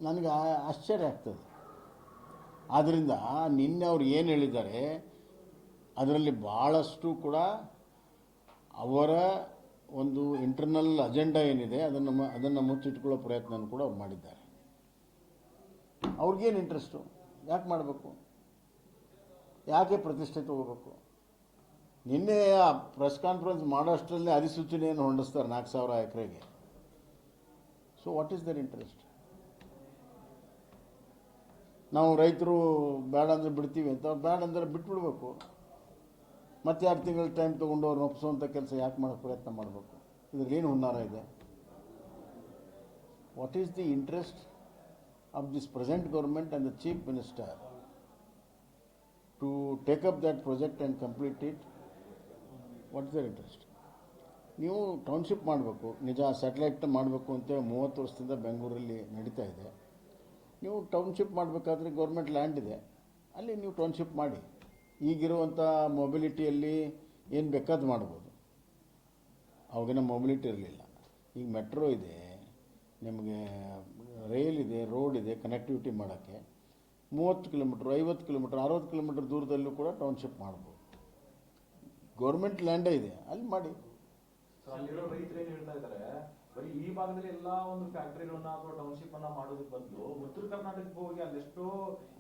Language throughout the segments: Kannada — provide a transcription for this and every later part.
ನನಗೆ ಆಶ್ಚರ್ಯ ಆಗ್ತದೆ. ಆದ್ದರಿಂದ ನಿನ್ನೆ ಅವ್ರು ಏನು ಹೇಳಿದ್ದಾರೆ ಅದರಲ್ಲಿ ಭಾಳಷ್ಟು ಕೂಡ ಅವರ ಒಂದು ಇಂಟರ್ನಲ್ ಅಜೆಂಡಾ ಏನಿದೆ ಅದನ್ನು ಮುಚ್ಚಿಟ್ಕೊಳ್ಳೋ ಪ್ರಯತ್ನ ಕೂಡ ಅವ್ರು ಮಾಡಿದ್ದಾರೆ. ಅವ್ರಿಗೇನು ಇಂಟ್ರೆಸ್ಟು, ಯಾಕೆ ಮಾಡಬೇಕು, ಯಾಕೆ ಪ್ರತಿಷ್ಠೆ ತಗೋಬೇಕು? ನಿನ್ನೆ ಆ ಪ್ರೆಸ್ ಕಾನ್ಫರೆನ್ಸ್ ಮಾಡೋಷ್ಟರಲ್ಲಿ ಅಧಿಸೂಚನೆಯನ್ನು ಹೊಂದಿಸ್ತಾರೆ 4,000 ಎಕರೆಗೆ. So what is their interest? ನಾವು ರೈತರು ಬೇಡ ಅಂದರೆ ಬಿಡ್ತೀವಿ ಅಂತ, ಬೇಡ ಅಂದರೆ ಬಿಟ್ಬಿಡ್ಬೇಕು. ಮತ್ತೆ 2 ತಿಂಗಳ ಟೈಮ್ ತೊಗೊಂಡು ಅವ್ರನ್ನ ಒಪ್ಪಿಸುವಂಥ ಕೆಲಸ ಯಾಕೆ ಮಾಡೋಕ್ಕೆ ಪ್ರಯತ್ನ ಮಾಡಬೇಕು? ಇದ್ರಲ್ಲೇನು ಹುನ್ನಾರ ಇದೆ? What is the interest of this present government and the chief minister to take up that project and complete it? What is their interest? ನೀವು ಟೌನ್ಶಿಪ್ ಮಾಡಬೇಕು, ನಿಜ ಸ್ಯಾಟಲೈಟ್ ಮಾಡಬೇಕು ಅಂತ 30 ವರ್ಷದಿಂದ ಬೆಂಗಳೂರಲ್ಲಿ ನಡೀತಾ ಇದೆ. ನೀವು ಟೌನ್ಶಿಪ್ ಮಾಡಬೇಕಾದ್ರೆ ಗೌರ್ಮೆಂಟ್ ಲ್ಯಾಂಡ್ ಇದೆ, ಅಲ್ಲಿ ನೀವು ಟೌನ್ಶಿಪ್ ಮಾಡಿ. ಈಗಿರುವಂಥ ಮೊಬಿಲಿಟಿಯಲ್ಲಿ ಏನು ಬೇಕಾದ್ದು ಮಾಡ್ಬೋದು. ಅವಾಗಿನ ಮೊಬಿಲಿಟಿ ಇರಲಿಲ್ಲ. ಈಗ ಮೆಟ್ರೋ ಇದೆ, ನಿಮಗೆ ರೈಲ್ ಇದೆ, ರೋಡ್ ಇದೆ, ಕನೆಕ್ಟಿವಿಟಿ ಮಾಡೋಕ್ಕೆ 30 ಕಿಲೋಮೀಟ್ರ್, 50 ಕಿಲೋಮೀಟ್ರ್, 60 ಕಿಲೋಮೀಟ್ರ್ ದೂರದಲ್ಲೂ ಕೂಡ ಟೌನ್ಶಿಪ್ ಮಾಡ್ಬೋದು. ಗೌರ್ಮೆಂಟ್ ಲ್ಯಾಂಡೇ ಇದೆ, ಅಲ್ಲಿ ಮಾಡಿ. ಅಲ್ಲಿರೋ ರೈತರು ಏನು ಹೇಳ್ತಾ ಇದ್ದಾರೆ, ಬರೀ ಈ ಭಾಗದಲ್ಲಿ ಎಲ್ಲ ಒಂದು ಫ್ಯಾಕ್ಟರಿಗಳನ್ನ ಅಥವಾ ಟೌನ್ಶಿಪ್ ಅನ್ನ ಮಾಡೋದಕ್ಕೆ ಬದಲು ಉತ್ತರ ಕರ್ನಾಟಕಕ್ಕೆ ಹೋಗಿ ಅಲ್ಲೆಷ್ಟೋ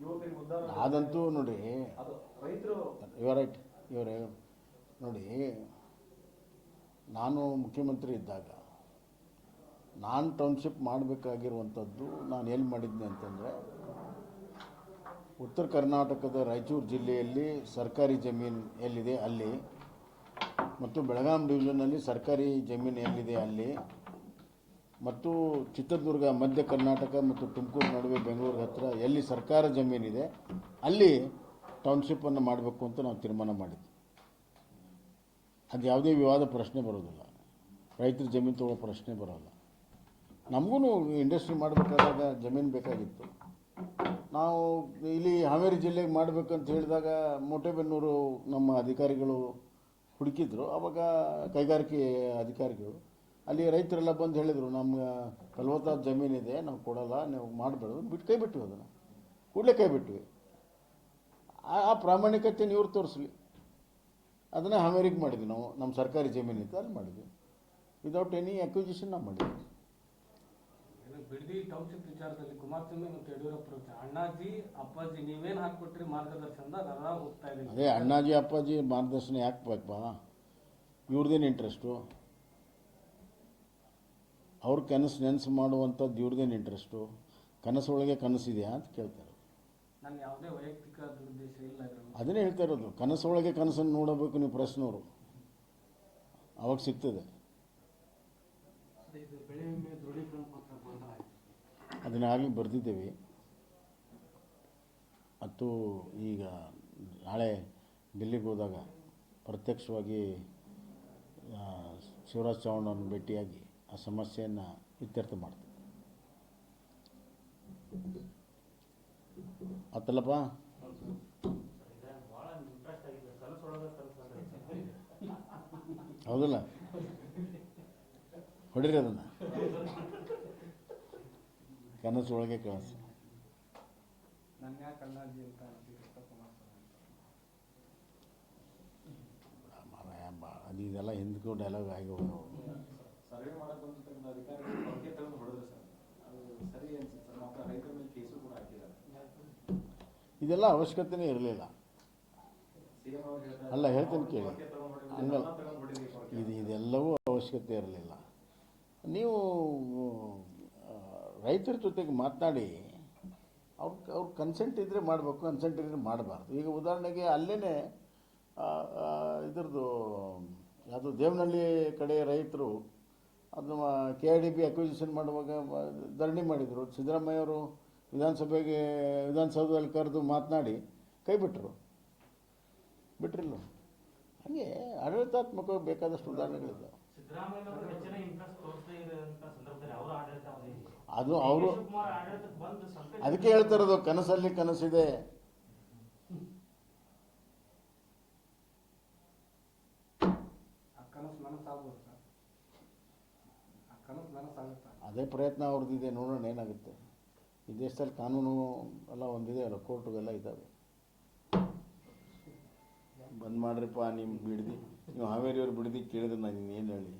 ಯುವಕರಿಗೆ ಉದ್ಧಾರ. ಅದಂತೂ ನೋಡಿ, ಅದು ರೈತರು ಇವರೇ ನೋಡಿ, ನಾನು ಮುಖ್ಯಮಂತ್ರಿ ಇದ್ದಾಗ ನಾನು ಟೌನ್ಶಿಪ್ ಮಾಡಬೇಕಾಗಿರುವಂಥದ್ದು ನಾನು ಎಲ್ಲಿ ಮಾಡಿದ್ದೆ ಅಂತಂದರೆ, ಉತ್ತರ ಕರ್ನಾಟಕದ ರಾಯಚೂರು ಜಿಲ್ಲೆಯಲ್ಲಿ ಸರ್ಕಾರಿ ಜಮೀನು ಎಲ್ಲಿದೆ ಅಲ್ಲಿ, ಮತ್ತು ಬೆಳಗಾಂ ಡಿವಿಷನ್ನಲ್ಲಿ ಸರ್ಕಾರಿ ಜಮೀನು ಎಲ್ಲಿದೆ ಅಲ್ಲಿ, ಮತ್ತು ಚಿತ್ರದುರ್ಗ, ಮಧ್ಯ ಕರ್ನಾಟಕ ಮತ್ತು ತುಮಕೂರು ನಡುವೆ ಬೆಂಗಳೂರು ಹತ್ತಿರ ಎಲ್ಲಿ ಸರ್ಕಾರ ಜಮೀನಿದೆ ಅಲ್ಲಿ ಟೌನ್ಶಿಪ್ಪನ್ನು ಮಾಡಬೇಕು ಅಂತ ನಾವು ತೀರ್ಮಾನ ಮಾಡಿದ್ವಿ. ಅದು ಯಾವುದೇ ವಿವಾದ ಪ್ರಶ್ನೆ ಬರೋದಿಲ್ಲ, ರೈತರ ಜಮೀನು ತೊಗೊಳ್ಳೋ ಪ್ರಶ್ನೆ ಬರೋಲ್ಲ. ನಮಗೂ ಇಂಡಸ್ಟ್ರಿ ಮಾಡಬೇಕಾದಾಗ ಜಮೀನು ಬೇಕಾಗಿತ್ತು. ನಾವು ಇಲ್ಲಿ ಹಾವೇರಿ ಜಿಲ್ಲೆಗೆ ಮಾಡಬೇಕಂತ ಹೇಳಿದಾಗ ಮೋಟೆಬೆನ್ನೂರು ನಮ್ಮ ಅಧಿಕಾರಿಗಳು ಹುಡುಕಿದ್ರು. ಆವಾಗ ಕೈಗಾರಿಕೆ ಅಧಿಕಾರಿಗಳು ಅಲ್ಲಿ ರೈತರೆಲ್ಲ ಬಂದು ಹೇಳಿದರು, ನಮ್ಗೆ ಫಲವತ್ತಾದ ಜಮೀನಿದೆ, ನಾವು ಕೊಡೋಲ್ಲ, ನೀವು ಮಾಡಬೇಡ, ಕೈ ಬಿಟ್ವಿ. ಅದನ್ನು ಕೂಡಲೇ ಕೈ ಬಿಟ್ವಿ. ಆ ಪ್ರಾಮಾಣಿಕತೆ ಇವ್ರು ತೋರಿಸಲಿ. ಅದನ್ನು ಹಾವೇರಿಗೆ ಮಾಡಿದ್ವಿ ನಾವು, ನಮ್ಮ ಸರ್ಕಾರಿ ಜಮೀನಿತ್ತು ಅಲ್ಲಿ ಮಾಡಿದ್ವಿ. ವಿದೌಟ್ ಎನಿ ಅಕ್ವಿಸಿಷನ್ ನಾವು ಮಾಡಿದ್ವಿ. ಬಿಡದಿ ಟೌನ್ಶಿಪ್ ವಿಚಾರದಲ್ಲಿ ಕುಮಾರಸ್ವಾಮಿ ಮತ್ತು ಯಡಿಯೂರಪ್ಪ ಅಣ್ಣಾಜಿ ಅಪ್ಪಾಜಿ ನೀವೇನು ಹಾಕ್ಕೊಟ್ರಿ ಮಾರ್ಗದರ್ಶನದಾಗ ಅದ ಹೋಗ್ತಾ ಇದೆ. ಅದೇ ಅಣ್ಣಾಜಿ ಅಪ್ಪಾಜಿ ಮಾರ್ಗದರ್ಶನ ಯಾಕೆ ಬೇಕಪ್ಪ? ಇವ್ರದ್ದೇನು ಇಂಟ್ರೆಸ್ಟು? ಅವ್ರ ಕನಸು ನೆನಸು ಮಾಡುವಂಥದ್ದು ಇವ್ರದ್ದೇನು ಇಂಟ್ರೆಸ್ಟು? ಕನಸೊಳಗೆ ಕನಸಿದೆಯಾ ಅಂತ ಕೇಳ್ತಾರೆ. ನನ್ನ ಯಾವುದೇ ವೈಯಕ್ತಿಕ ದುರುದ್ದೇಶ ಇಲ್ಲ. ಅದನ್ನೇ ಹೇಳ್ತಾ ಇರೋದು, ಕನಸೊಳಗೆ ಕನಸನ್ನು ನೋಡಬೇಕು ನೀವು ಪ್ರಶ್ನವರು, ಅವಾಗ ಸಿಗ್ತದೆ. ಅದನ್ನಾಗಲಿ ಬರೆದಿದ್ದೇವೆ. ಮತ್ತು ಈಗ ನಾಳೆ ಡೆಲ್ಲಿಗೆ ಹೋದಾಗ ಪ್ರತ್ಯಕ್ಷವಾಗಿ ಶಿವರಾಜ್ ಚೌಹಾಣ್ ಅವ್ರನ್ನ ಭೇಟಿಯಾಗಿ ಆ ಸಮಸ್ಯೆಯನ್ನು ಇತ್ಯರ್ಥ ಮಾಡ್ತೀವಿ. ಆತಲ್ಲಪ್ಪ? ಹೌದಲ್ಲ? ಹೊಡಿರಿ ಅದನ್ನು, ಕನಸೊಳಗೆ ಕನಸು. ಅದು ಇದೆಲ್ಲ ಹಿಂದಕ್ಕೂ ಡೈಲಾಗ್ ಆಗಿ ಹೋಗೋದು. ಸರ್ವೆ ಮಾಡಕ್ಕೆ ಬಂದಿರ್ತಕ್ಕಂಥ ಅಧಿಕಾರಿಗಳು ಬಗ್ಗೆ ತಗೊಂಡು ಹೊಡೆದ್ರು ಸರ್, ಅದು ಸರಿ ಅನ್ಸುತ್ತೆ ಸರ್. ಮಾತ್ರ ರೈತರ ಮೇಲೆ ಕೇಸು ಕೂಡ ಹಾಕಿದ್ದಾರೆ. ಇದೆಲ್ಲ ಅವಶ್ಯಕತೆನೇ ಇರಲಿಲ್ಲ. ಅಲ್ಲ, ಹೇಳ್ತೀನಿ ಕೇಳಿ, ಹಂಗಲ್ಲ, ಇದೆಲ್ಲವೂ ಅವಶ್ಯಕತೆ ಇರಲಿಲ್ಲ. ನೀವು ರೈತರ ಜೊತೆಗೆ ಮಾತನಾಡಿ ಅವ್ರ ಕನ್ಸೆಂಟ್ ಇದ್ದರೆ ಮಾಡಬೇಕು, ಕನ್ಸೆಂಟ್ ಇದ್ದರೆ ಮಾಡಬಾರ್ದು. ಈಗ ಉದಾಹರಣೆಗೆ ಅಲ್ಲೇ ಇದ್ರದ್ದು ಯಾವುದು ದೇವನಹಳ್ಳಿ ಕಡೆ ರೈತರು ಅದನ್ನು KIDB ಅಕ್ವಿಸಿಷನ್ ಮಾಡುವಾಗ ಧರಣಿ ಮಾಡಿದರು. ಸಿದ್ದರಾಮಯ್ಯವರು ವಿಧಾನಸೌಧದಲ್ಲಿ ಕರೆದು ಮಾತನಾಡಿ ಕೈ ಬಿಟ್ಟರು. ಬಿಟ್ಟರಿಲ್ಲ. ಹಾಗೆ ಆಡಳಿತಾತ್ಮಕವಾಗಿ ಬೇಕಾದಷ್ಟು ಉದಾಹರಣೆಗಳಿದ್ದಾವೆ. ಅದು ಅವರು ಅದಕ್ಕೆ ಹೇಳ್ತಾ ಇರೋದು, ಕನಸಲ್ಲಿ ಕನಸಿದೆ. ಅದೇ ಪ್ರಯತ್ನ ಅವ್ರದ್ದಿದೆ, ನೋಡೋಣ ಏನಾಗುತ್ತೆ. ಈ ದೇಶದಲ್ಲಿ ಕಾನೂನು ಎಲ್ಲ ಒಂದಿದೆ ಅಲ್ಲ, ಕೋರ್ಟುಗೆಲ್ಲ ಇದ್ದಾವೆ. ಬಂದ್ ಮಾಡ್ರಿಪ್ಪ ನಿಮ್ಮ ಬಿಡದಿ, ನೀವು ಹಾವೇರಿಯವ್ರು ಬಿಡದಿ ಕೇಳಿದ್ರೆ ನಾನು ಇನ್ನೇನು ಹೇಳಿ.